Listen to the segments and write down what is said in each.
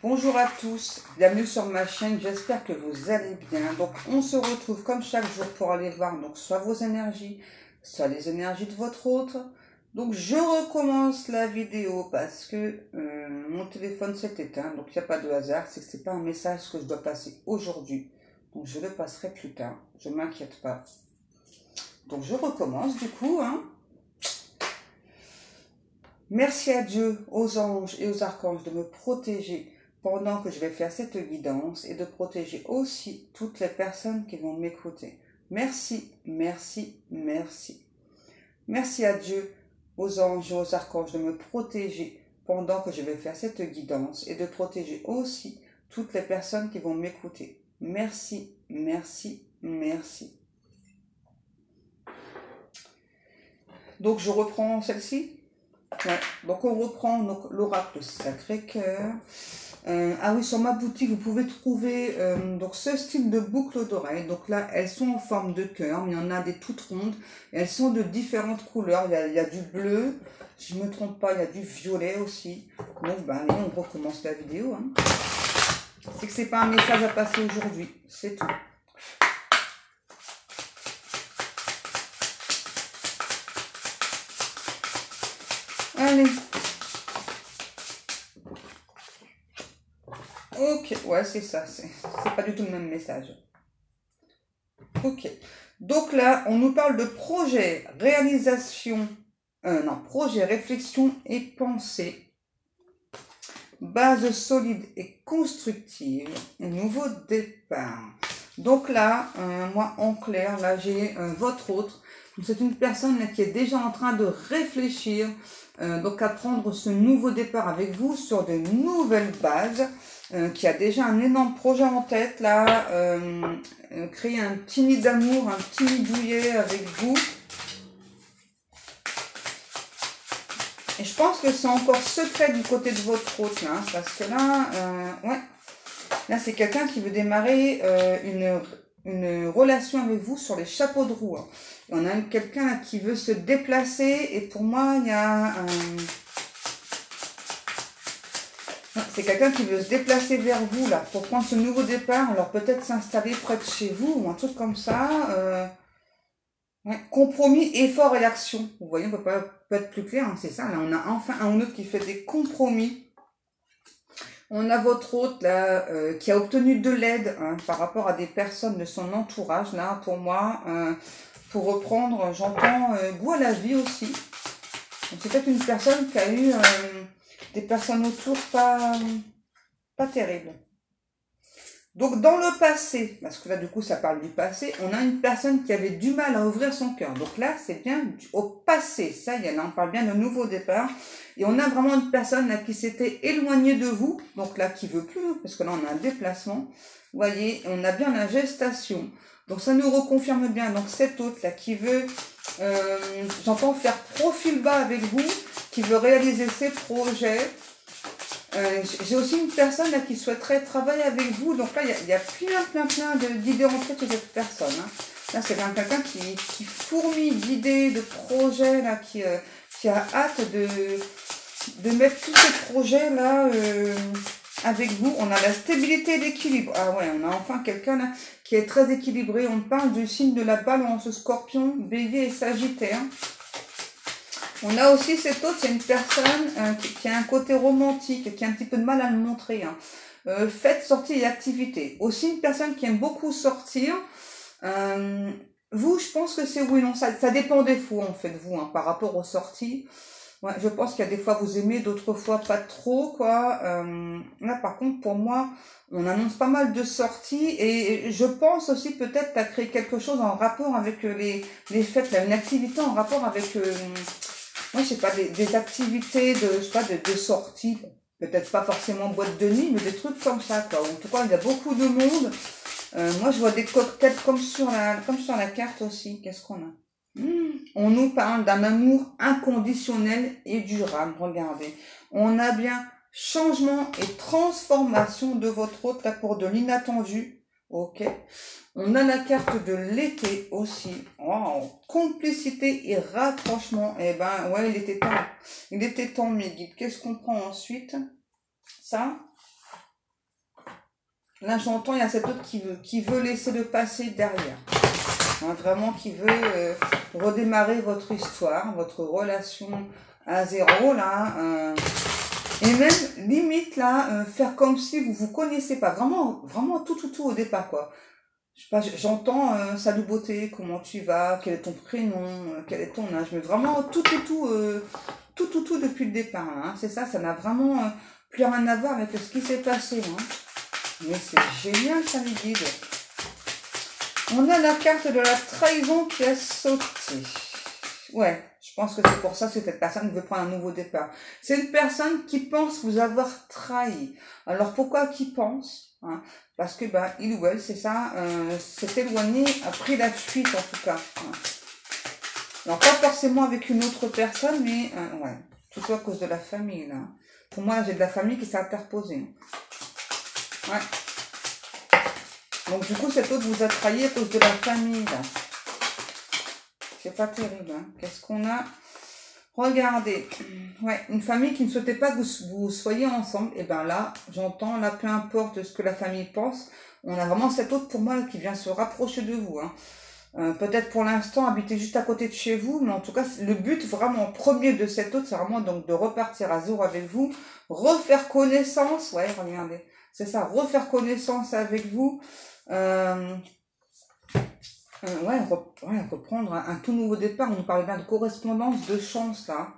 Bonjour à tous, bienvenue sur ma chaîne, j'espère que vous allez bien. Donc on se retrouve comme chaque jour pour aller voir donc soit vos énergies, soit les énergies de votre autre. Donc je recommence la vidéo parce que mon téléphone s'est éteint, donc il n'y a pas de hasard, c'est que c'est pas un message que je dois passer aujourd'hui. Donc je le passerai plus tard, je ne m'inquiète pas. Donc je recommence du coup, Merci à Dieu, aux anges et aux archanges de me protéger pendant que je vais faire cette guidance et de protéger aussi toutes les personnes qui vont m'écouter. Merci, merci, merci. Merci à Dieu, aux anges et aux archanges de me protéger pendant que je vais faire cette guidance et de protéger aussi toutes les personnes qui vont m'écouter. Merci, merci, merci. Donc je reprends celle-ci. Ouais. Donc on reprend l'oracle Sacré-Cœur. Ah oui, sur ma boutique, vous pouvez trouver donc ce style de boucle d'oreille. Donc là, elles sont en forme de cœur, mais il y en a des toutes rondes. Et elles sont de différentes couleurs. Il y a du bleu, si je ne me trompe pas, il y a du violet aussi. Donc bah, allez, on recommence la vidéo. C'est que c'est pas un message à passer aujourd'hui, c'est tout. Allez. Ok, ouais, c'est ça. C'est pas du tout le même message. Ok. Donc là, on nous parle de projet, réalisation, projet, réflexion et pensée. Base solide et constructive. Nouveau départ. Donc là, moi en clair, là j'ai votre autre. C'est une personne là, qui est déjà en train de réfléchir, donc à prendre ce nouveau départ avec vous sur de nouvelles bases, qui a déjà un énorme projet en tête là, créer un petit nid d'amour, un petit nid douillet avec vous. Et je pense que c'est encore secret du côté de votre autre là, parce que là, ouais, là c'est quelqu'un qui veut démarrer une relation avec vous sur les chapeaux de roue. On a quelqu'un qui veut se déplacer et pour moi, il y a c'est quelqu'un qui veut se déplacer vers vous là pour prendre ce nouveau départ. Alors peut-être s'installer près de chez vous ou un truc comme ça. Ouais. Compromis, effort et action. Vous voyez, on peut pas être plus clair, c'est ça. Là, on a enfin un ou autre qui fait des compromis. On a votre hôte là qui a obtenu de l'aide par rapport à des personnes de son entourage là. Pour moi. Pour reprendre, j'entends goût à la vie aussi. C'est peut-être une personne qui a eu des personnes autour pas terribles. Donc dans le passé, parce que là du coup ça parle du passé, on a une personne qui avait du mal à ouvrir son cœur. Donc là c'est bien au passé, ça y est, là on parle bien de nouveau départ. Et on a vraiment une personne là qui s'était éloignée de vous, donc là qui veut plus, parce que là on a un déplacement. Vous voyez, on a bien la gestation. Donc ça nous reconfirme bien. Donc cette autre là qui veut, j'entends faire profil bas avec vous, qui veut réaliser ses projets. J'ai aussi une personne là qui souhaiterait travailler avec vous. Donc là il y a plein d'idées en tête de cette personne. Là c'est quelqu'un qui fourmille d'idées, de projets là, qui a hâte de mettre tous ces projets là avec vous. On a la stabilité et l'équilibre. Ah ouais, on a enfin quelqu'un là qui est très équilibré. On parle du signe de la balance, Scorpion, Bélier et Sagittaire. On a aussi cette autre, c'est une personne qui a un côté romantique, qui a un petit peu de mal à le montrer. Fête, sortie et activité. Aussi une personne qui aime beaucoup sortir. Vous, je pense que c'est oui, non, ça dépend des fois en fait, vous, par rapport aux sorties. Ouais, je pense qu'il y a des fois vous aimez, d'autres fois pas trop, quoi. Là, par contre, pour moi, on annonce pas mal de sorties et je pense aussi peut-être à créer quelque chose en rapport avec les fêtes, là, une activité en rapport avec, moi, je sais pas, des activités je sais pas, de sortie. Peut-être pas forcément boîte de nuit, mais des trucs comme ça, quoi. En tout cas, il y a beaucoup de monde. Moi, je vois des cocktails comme sur la carte aussi. Qu'est-ce qu'on a? On nous parle d'un amour inconditionnel et durable. Regardez. On a bien changement et transformation de votre hôte là pour de l'inattendu. Ok. On a la carte de l'été aussi. Wow. Complicité et rapprochement. Eh ben, ouais, il était temps. Il était temps, mes guides. Qu'est-ce qu'on prend ensuite? Ça. Là, j'entends, il y a cet autre qui veut laisser le passé derrière. Hein, vraiment, qui veut redémarrer votre histoire, votre relation à zéro, là. Et même, limite, là, faire comme si vous vous connaissez pas. Vraiment, vraiment tout au départ, quoi. Je sais pas, j'entends salut beauté, comment tu vas, quel est ton prénom, quel est ton âge, mais vraiment tout et tout depuis le départ, hein. C'est ça, ça n'a vraiment plus rien à voir avec ce qui s'est passé, hein. Mais c'est génial, ça me guide. On a la carte de la trahison qui a sauté. Ouais, je pense que c'est pour ça que cette personne veut prendre un nouveau départ. C'est une personne qui pense vous avoir trahi. Alors pourquoi qui pense, hein? Parce que bah, il ou elle, c'est ça, s'est éloigné, a pris la fuite en tout cas. Hein. Alors pas forcément avec une autre personne, mais ouais, tout ça à cause de la famille là. Pour moi, j'ai de la famille qui s'est interposée. Ouais. Donc du coup, cet autre vous a trahi à cause de la famille là. C'est pas terrible, hein. Qu'est-ce qu'on a? Regardez, ouais, une famille qui ne souhaitait pas que vous soyez ensemble, et ben là, j'entends, là, peu importe ce que la famille pense, on a vraiment cet autre pour moi là, qui vient se rapprocher de vous, hein. Peut-être pour l'instant habiter juste à côté de chez vous, mais en tout cas, le but vraiment premier de cet autre, c'est vraiment donc de repartir à zéro avec vous, refaire connaissance, ouais, regardez, c'est ça, refaire connaissance avec vous, ouais, reprendre un tout nouveau départ. On nous parlait bien de correspondance, de chance, là.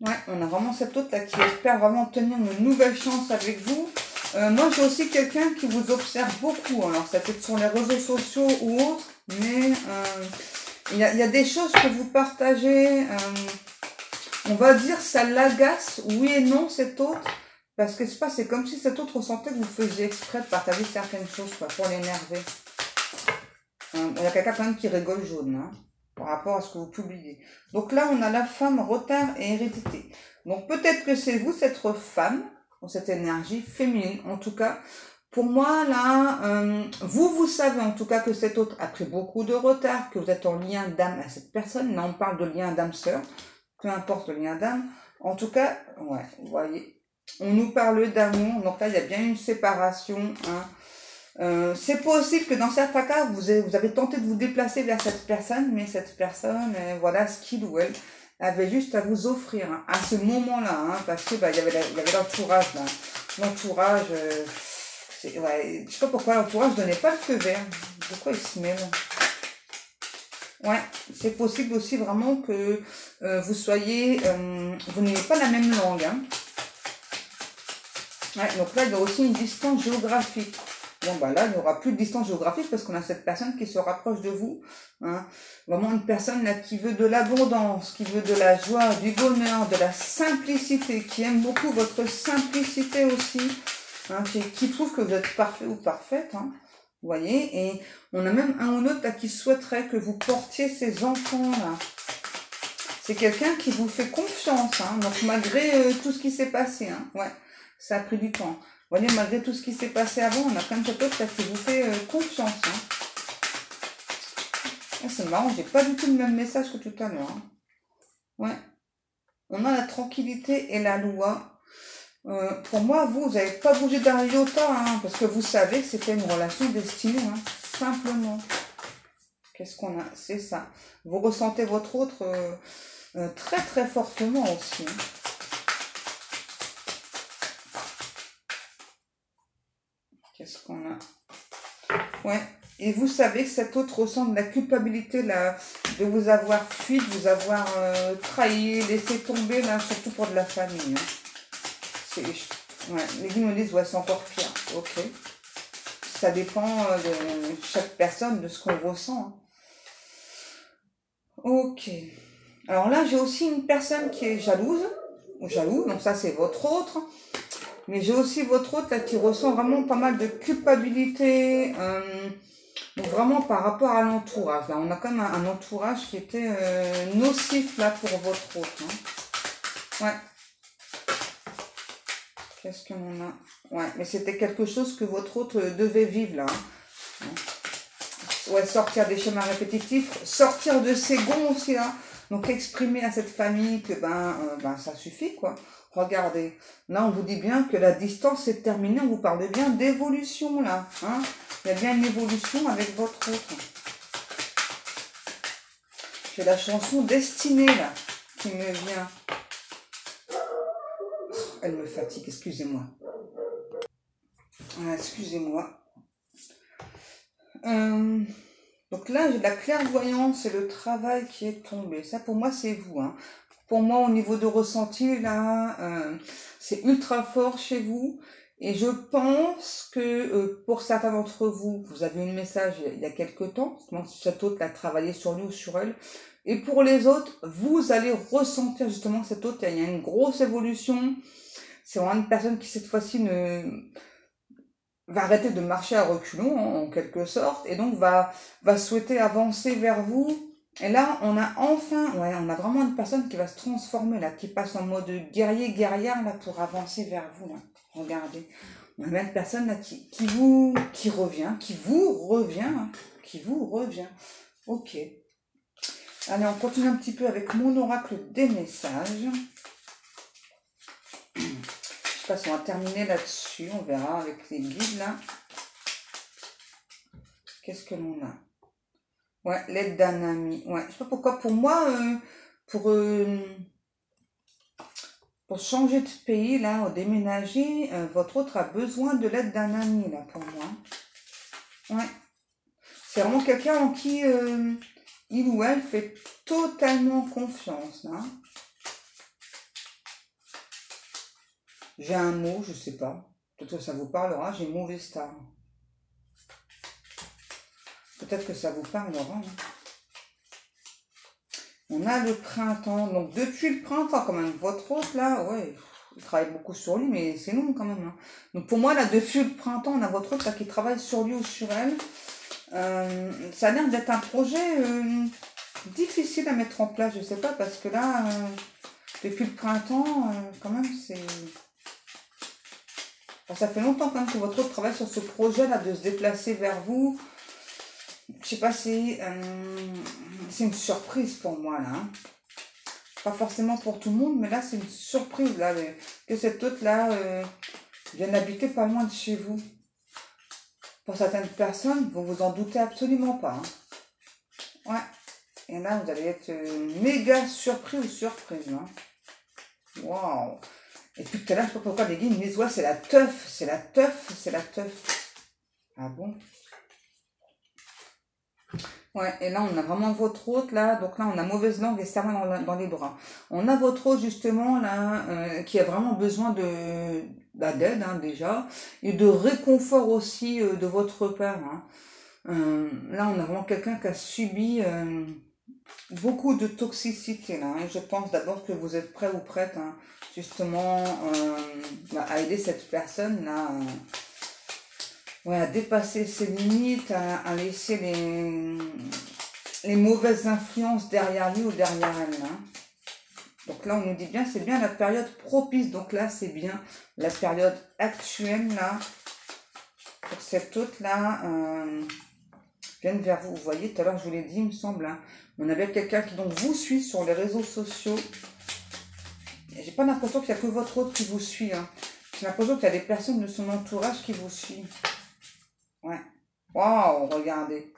Ouais, on a vraiment cette autre là qui espère vraiment obtenir une nouvelle chance avec vous. Moi, j'ai aussi quelqu'un qui vous observe beaucoup. Alors, ça peut être sur les réseaux sociaux ou autres, mais il y a des choses que vous partagez. On va dire, ça l'agace, oui et non, cet autre. Parce que c'est comme si cet autre ressentait que vous faisiez exprès de partager certaines choses, quoi, pour l'énerver. Il y a quelqu'un quand même qui rigole jaune, hein, par rapport à ce que vous publiez. Donc là, on a la femme, retard et hérédité. Donc peut-être que c'est vous, cette femme, ou cette énergie féminine. En tout cas, pour moi, là, vous savez en tout cas que cet autre a pris beaucoup de retard, que vous êtes en lien d'âme à cette personne. Là, on parle de lien d'âme-sœur, peu importe le lien d'âme. En tout cas, ouais, vous voyez, on nous parle d'amour. Donc là, il y a bien une séparation, hein. C'est possible que dans certains cas, vous avez tenté de vous déplacer vers cette personne, mais cette personne, voilà ce qu'il ou elle avait juste à vous offrir, hein, à ce moment-là, hein, parce que bah, il y avait l'entourage, là. L'entourage, ouais, je sais pas pourquoi l'entourage donnait pas le feu vert. Pourquoi il se mêle? Ouais, c'est possible aussi vraiment que vous soyez, vous n'ayez pas la même langue, hein. Ouais, donc là, il y a aussi une distance géographique. Bon, bah là, il n'y aura plus de distance géographique parce qu'on a cette personne qui se rapproche de vous. Hein. Vraiment une personne là qui veut de l'abondance, qui veut de la joie, du bonheur, de la simplicité, qui aime beaucoup votre simplicité aussi, hein, qui trouve que vous êtes parfait ou parfaite. Hein. Vous voyez, et on a même un ou l'autre là qui souhaiterait que vous portiez ces enfants-là. C'est quelqu'un qui vous fait confiance, hein, donc malgré tout ce qui s'est passé. Hein, ouais, ça a pris du temps. Vous voyez, malgré tout ce qui s'est passé avant, on a quand même cette autre qui vous fait confiance. Hein. Ah, c'est marrant, j'ai pas du tout le même message que tout à l'heure. Hein. Ouais. On a la tranquillité et la loi. Pour moi, vous n'avez pas bougé d'un iota, hein, parce que vous savez que c'était une relation destinée, hein, simplement. Qu'est-ce qu'on a? C'est ça. Vous ressentez votre autre très très fortement aussi. Hein. Qu'est-ce qu'on a? Ouais. Et vous savez que cet autre ressent de la culpabilité là, de vous avoir fui, de vous avoir trahi, laissé tomber, là, surtout pour de la famille. Hein. Ouais. Les guides me disent, ouais, c'est encore pire. Ok. Ça dépend de chaque personne, de ce qu'on ressent. Hein. Ok. Alors là, j'ai aussi une personne qui est jalouse, ou jaloux, donc ça c'est votre autre. Mais j'ai aussi votre autre là qui ressent vraiment pas mal de culpabilité, donc vraiment par rapport à l'entourage. Là, on a quand même un entourage qui était nocif là pour votre autre. Hein. Ouais. Qu'est-ce que l'on a? Ouais, mais c'était quelque chose que votre autre devait vivre là. Hein. Ouais, sortir des schémas répétitifs, sortir de ses gonds aussi là. Donc exprimer à cette famille que ben ça suffit quoi. Regardez, là on vous dit bien que la distance est terminée, on vous parle bien d'évolution là. Hein. Il y a bien une évolution avec votre autre. J'ai la chanson Destinée là, qui me vient. Elle me fatigue, excusez-moi. Excusez-moi. Donc là, j'ai la clairvoyance et le travail qui est tombé. Ça, pour moi, c'est vous. Hein. Pour moi, au niveau de ressenti, là, c'est ultra fort chez vous. Et je pense que pour certains d'entre vous, vous avez eu le message il y a quelques temps. Cet autre a travaillé sur lui ou sur elle. Et pour les autres, vous allez ressentir justement cette autre. Il y a une grosse évolution. C'est vraiment une personne qui, cette fois-ci, va arrêter de marcher à reculons, en quelque sorte, et donc va souhaiter avancer vers vous. Et là, on a enfin, on a vraiment une personne qui va se transformer, là, qui passe en mode guerrière, là, pour avancer vers vous, là. Regardez. On a même une personne, là, qui vous revient. Ok. Allez, on continue un petit peu avec mon oracle des messages. Je sais pas si on va terminer là-dessus, on verra avec les guides là. Qu'est-ce que l'on a? Ouais, l'aide d'un ami. Ouais, je sais pas pourquoi. Pour moi, pour changer de pays là, déménager, votre autre a besoin de l'aide d'un ami là pour moi. Ouais, c'est vraiment quelqu'un en qui il ou elle fait totalement confiance là. J'ai un mot, je sais pas. Peut-être que ça vous parlera, j'ai mauvais star. Peut-être que ça vous parlera. Hein. On a le printemps. Donc depuis le printemps quand même. Votre autre là, ouais, il travaille beaucoup sur lui, mais c'est long quand même. Hein. Donc pour moi là, depuis le printemps, on a votre autre là qui travaille sur lui ou sur elle. Ça a l'air d'être un projet difficile à mettre en place, je sais pas, parce que là, depuis le printemps, quand même, c'est... Enfin, ça fait longtemps quand même que votre autre travaille sur ce projet-là, de se déplacer vers vous. Je sais pas si... c'est une surprise pour moi, là. Hein. Pas forcément pour tout le monde, mais là, c'est une surprise, là, que cet autre-là vienne habiter pas loin de chez vous. Pour certaines personnes, vous vous en doutez absolument pas. Hein. Ouais. Et là, vous allez être méga surpris ou surprise. Hein. Waouh. Et puis tout à l'heure, je sais pas pourquoi les guides me disent, ouais, c'est la teuf, c'est la teuf, c'est la teuf. Ah bon? Ouais, et là, on a vraiment votre hôte, là. Donc là, on a mauvaise langue et serment dans les bras. On a votre hôte, justement, là, qui a vraiment besoin d'aide, hein, déjà. Et de réconfort aussi de votre père. Hein. Là, on a vraiment quelqu'un qui a subi beaucoup de toxicité, là. Hein. Je pense d'abord que vous êtes prêt ou prête, hein, justement, à aider cette personne, là. Ouais, à dépasser ses limites, à laisser les mauvaises influences derrière lui ou derrière elle. Hein. Donc là, on nous dit bien, c'est bien la période propice. Donc là, c'est bien la période actuelle, là. Pour cette autre-là, vienne vers vous. Vous voyez, tout à l'heure, je vous l'ai dit, il me semble. Hein, on avait quelqu'un qui donc vous suit sur les réseaux sociaux. J'ai pas l'impression qu'il n'y a que votre autre qui vous suit. Hein. J'ai l'impression qu'il y a des personnes de son entourage qui vous suivent. Ouais. Waouh, regardez.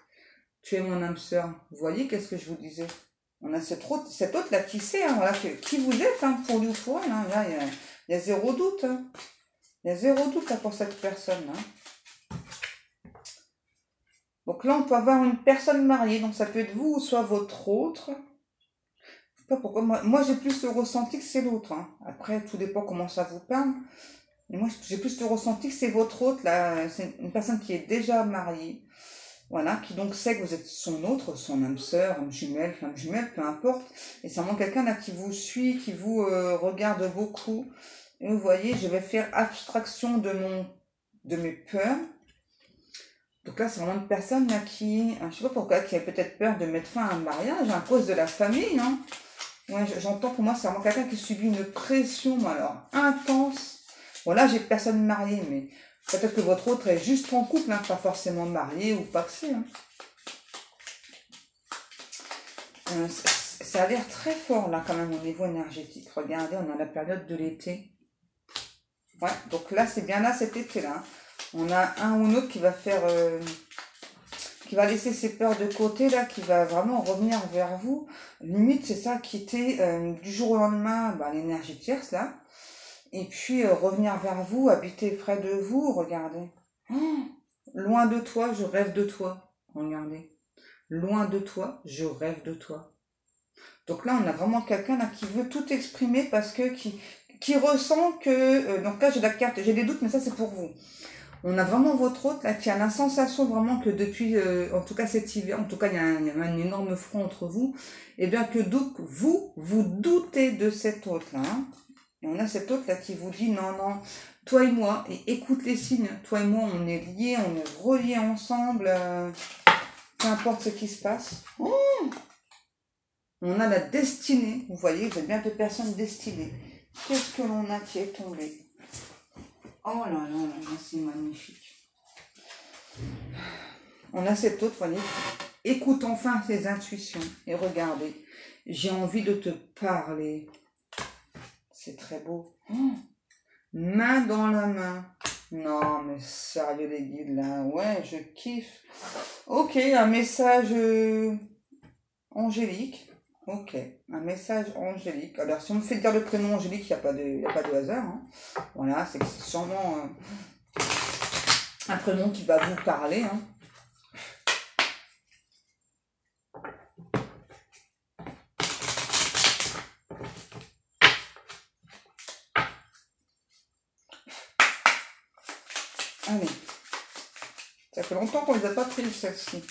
Tu es mon âme sœur. Vous voyez, qu'est-ce que je vous disais? On a cette autre là qui sait, hein, voilà, qui vous êtes, hein, pour lui ou pour elle. Hein, là, il y a zéro doute. Hein. Il y a zéro doute là, pour cette personne. Hein. Donc là, on peut avoir une personne mariée. Donc ça peut être vous ou soit votre autre. Je sais pas pourquoi. Moi j'ai plus le ressenti que c'est l'autre. Hein. Après, tout dépend comment ça vous parle. Et moi, j'ai plus le ressenti que c'est votre autre, là. C'est une personne qui est déjà mariée. Voilà, qui donc sait que vous êtes son autre, son âme sœur, âme jumelle, flamme jumelle, peu importe. Et c'est vraiment quelqu'un là qui vous suit, qui vous regarde beaucoup. Et vous voyez, je vais faire abstraction de mes peurs. Donc là, c'est vraiment une personne là qui, je sais pas pourquoi, qui a peut-être peur de mettre fin à un mariage à cause de la famille. Hein. Ouais, j'entends, pour moi, c'est vraiment quelqu'un qui subit une pression, alors, intense. Bon, là, j'ai personne mariée, mais peut-être que votre autre est juste en couple, hein, pas forcément marié ou paxé. Hein. ça a l'air très fort là quand même au niveau énergétique. Regardez, on a la période de l'été. Ouais, donc là, c'est bien là cet été-là. On a un ou l'autre qui va faire... qui va laisser ses peurs de côté, là, qui va vraiment revenir vers vous. Limite, c'est ça, quitter du jour au lendemain l'énergie tierce, là. Et puis, revenir vers vous, habiter près de vous, regardez. Oh, loin de toi, je rêve de toi. Regardez. Loin de toi, je rêve de toi. Donc là, on a vraiment quelqu'un là qui veut tout exprimer parce que qui ressent que... donc là, j'ai la carte, j'ai des doutes, mais ça, c'est pour vous. On a vraiment votre hôte là qui a la sensation vraiment que depuis, en tout cas cet hiver, en tout cas il y a un énorme front entre vous, et bien que donc vous doutez de cet hôte là. Hein. Et on a cet hôte là qui vous dit non, non, toi et moi, et écoute les signes, toi et moi on est liés, on est reliés ensemble, peu importe ce qui se passe. Oh, on a la destinée, vous voyez, vous êtes bien deux personnes destinées. Qu'est-ce que l'on a qui est tombé? Oh là là là, c'est magnifique. On a cette autre, voyez, écoute enfin ses intuitions et regardez, j'ai envie de te parler. C'est très beau. Oh, main dans la main. Non, mais sérieux les guides là, ouais, je kiffe. Ok, un message angélique. Ok, un message angélique. Alors, si on me fait dire le prénom angélique, il n'y a pas de hasard. Hein. Voilà, c'est sûrement un prénom qui va vous parler. Hein. Allez. Ça fait longtemps qu'on ne les a pas prises, celle-ci.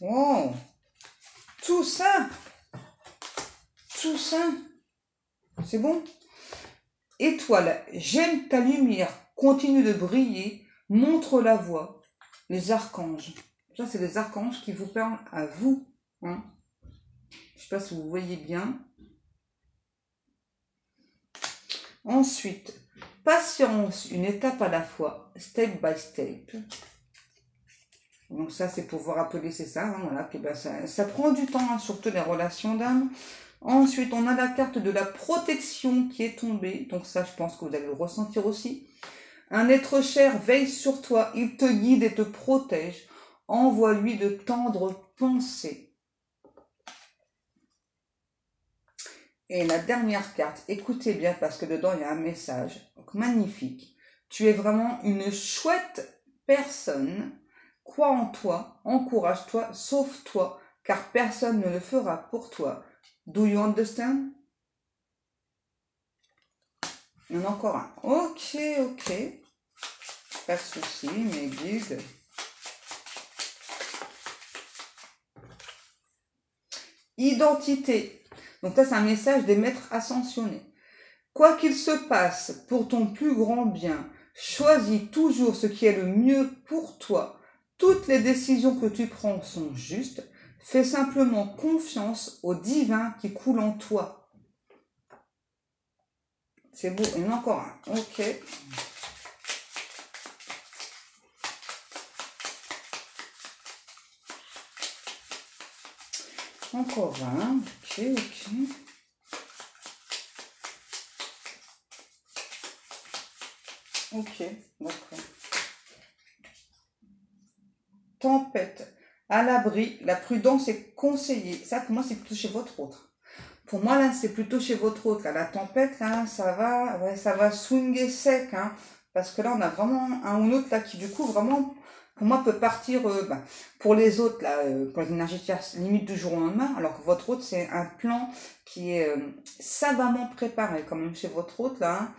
Wow. Tout ça. Tout ça. C'est bon? Étoile, j'aime ta lumière. Continue de briller. Montre la voie. Les archanges. Ça, c'est les archanges qui vous parlent à vous. Hein. Je ne sais pas si vous voyez bien. Ensuite, patience, une étape à la fois. Step by step. Donc ça, c'est pour vous rappeler, c'est ça. Hein, voilà, que, ça prend du temps, hein, surtout les relations d'âme. Ensuite, on a la carte de la protection qui est tombée. Donc ça, je pense que vous allez le ressentir aussi. Un être cher veille sur toi. Il te guide et te protège. Envoie-lui de tendres pensées. Et la dernière carte, écoutez bien parce que dedans, il y a un message. Donc, magnifique. Tu es vraiment une chouette personne. Crois en toi, encourage-toi, sauve-toi, car personne ne le fera pour toi. Do you understand? Il y en a encore un. Ok, ok. Pas de souci, mes guides. Identité. Donc ça, c'est un message des maîtres ascensionnés. Quoi qu'il se passe pour ton plus grand bien, choisis toujours ce qui est le mieux pour toi. Toutes les décisions que tu prends sont justes. Fais simplement confiance au divin qui coule en toi. C'est beau. Il y en a encore un. Ok. Encore un. Ok, ok. Ok, d'accord. Tempête. À l'abri, la prudence est conseillée. Ça, pour moi, c'est plutôt chez votre autre. Pour moi, là, c'est plutôt chez votre autre. Là, la tempête, là, ça va swinguer sec. Hein, parce que là, on a vraiment un ou l'autre, là, qui, du coup, vraiment, pour moi, peut partir, pour les autres, là, pour les énergies tierces, limite du jour au lendemain. Alors que votre autre, c'est un plan qui est savamment préparé, quand même, chez votre autre, là. Hein,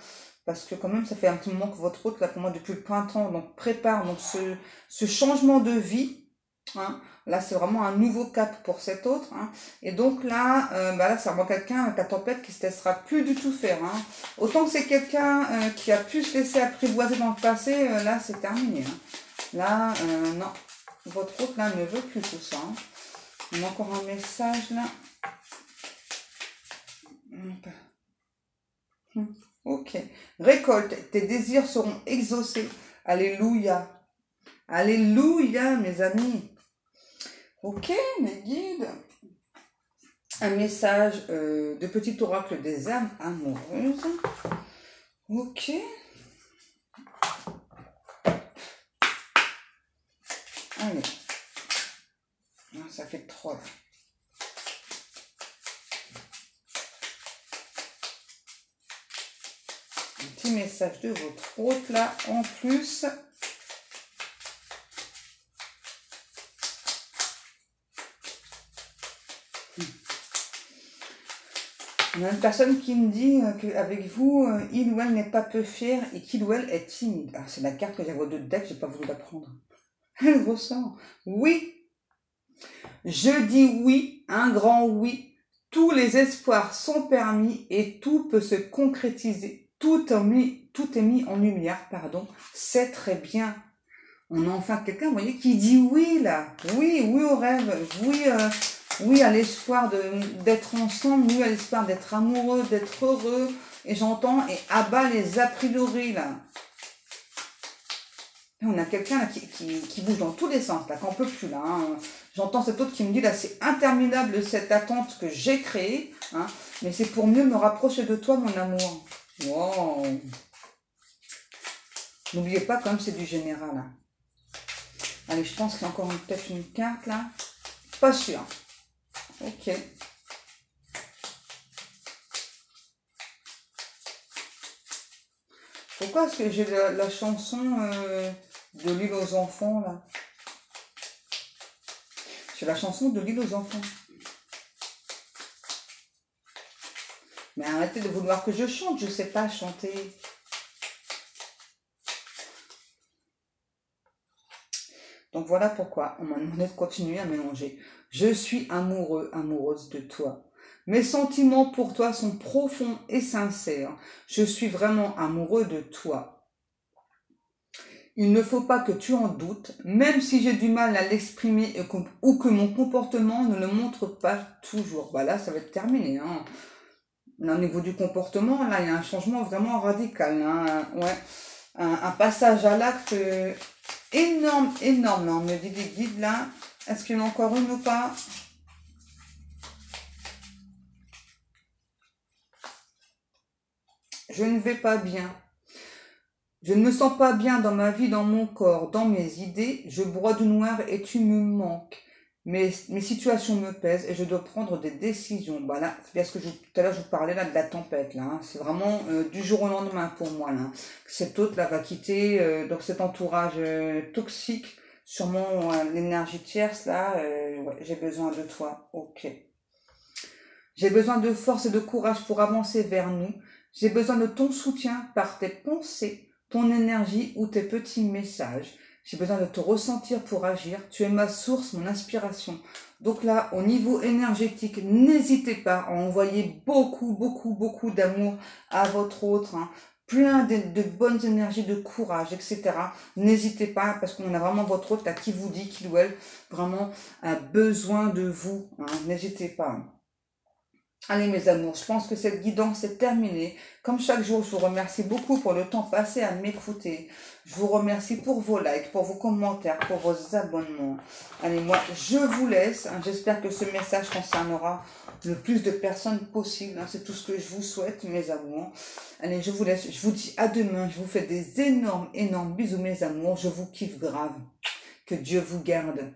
parce que quand même, ça fait un petit moment que votre autre, là, pour moi, depuis le printemps, donc prépare donc ce changement de vie. Hein. Là, c'est vraiment un nouveau cap pour cet autre. Hein. Et donc là, là, c'est vraiment quelqu'un avec la tempête qui se laissera plus du tout faire. Hein. Autant que c'est quelqu'un qui a pu se laisser apprivoiser dans le passé, là, c'est terminé. Hein. Là, non. Votre autre, là, ne veut plus tout ça. Hein. Il y a encore un message, là. Ok. Récolte. Tes désirs seront exaucés. Alléluia. Alléluia, mes amis. Ok, mes guides. un message de petit oracle des âmes amoureuses. Ok. Allez. Ça fait 3. Un petit message de votre hôte là en plus. Il y a une personne qui me dit qu'avec vous, il ou elle n'est pas peu fier et qu'il ou elle est timide. Ah, c'est la carte que j'avais au 2 de deck, j'ai pas voulu la prendre. Elle ressent. Oui. Je dis oui, un grand oui. Tous les espoirs sont permis et tout peut se concrétiser. Tout est mis en lumière, pardon. C'est très bien. On a enfin quelqu'un, vous voyez, qui dit oui, là. Oui, oui au rêve. Oui, oui à l'espoir d'être ensemble. Oui à l'espoir d'être amoureux, d'être heureux. Et j'entends, et abat les a priori, là. On a quelqu'un là qui bouge dans tous les sens, là, qu'on peut plus, là. Hein. J'entends cet autre qui me dit, là, c'est interminable cette attente que j'ai créée, hein, mais c'est pour mieux me rapprocher de toi, mon amour. Wow. N'oubliez pas, comme c'est du général, là. Allez, je pense qu'il y a encore peut-être une carte, là. Pas sûr. Ok. Pourquoi est-ce que j'ai la chanson de l'île aux enfants, là? C'est la chanson de l'île aux enfants. Mais arrêtez de vouloir que je chante, je ne sais pas chanter. Donc voilà pourquoi on m'a demandé de continuer à mélanger. Je suis amoureux, amoureuse de toi. Mes sentiments pour toi sont profonds et sincères. Je suis vraiment amoureux de toi. Il ne faut pas que tu en doutes, même si j'ai du mal à l'exprimer ou que mon comportement ne le montre pas toujours. Bah là, ça va être terminé. Hein. Là, au niveau du comportement, là, il y a un changement vraiment radical. Hein. Ouais. Un passage à l'acte énorme, énorme. Là, on me dit des guides là. Est-ce qu'il y en a encore une ou pas? Je ne vais pas bien. Je ne me sens pas bien dans ma vie, dans mon corps, dans mes idées. Je broie du noir et tu me manques. Mes situations me pèsent et je dois prendre des décisions. Bah là, c'est bien ce que tout à l'heure je vous parlais là de la tempête là. Hein. C'est vraiment du jour au lendemain pour moi là. Cet autre là va quitter donc cet entourage toxique. Sûrement l'énergie tierce là. Ouais, j'ai besoin de toi. Ok. J'ai besoin de force et de courage pour avancer vers nous. J'ai besoin de ton soutien par tes pensées, ton énergie ou tes petits messages. J'ai besoin de te ressentir pour agir. Tu es ma source, mon inspiration. Donc là, au niveau énergétique, n'hésitez pas à envoyer beaucoup d'amour à votre autre. Hein. Plein de bonnes énergies, de courage, etc. N'hésitez pas parce qu'on a vraiment votre autre là qui vous dit qu'il ou elle vraiment a besoin de vous. Hein. N'hésitez pas. Allez mes amours, je pense que cette guidance est terminée. Comme chaque jour, je vous remercie beaucoup pour le temps passé à m'écouter. Je vous remercie pour vos likes, pour vos commentaires, pour vos abonnements. Allez, moi, je vous laisse. J'espère que ce message concernera le plus de personnes possible. C'est tout ce que je vous souhaite, mes amours. Allez, je vous laisse. Je vous dis à demain. Je vous fais des énormes bisous, mes amours. Je vous kiffe grave. Que Dieu vous garde.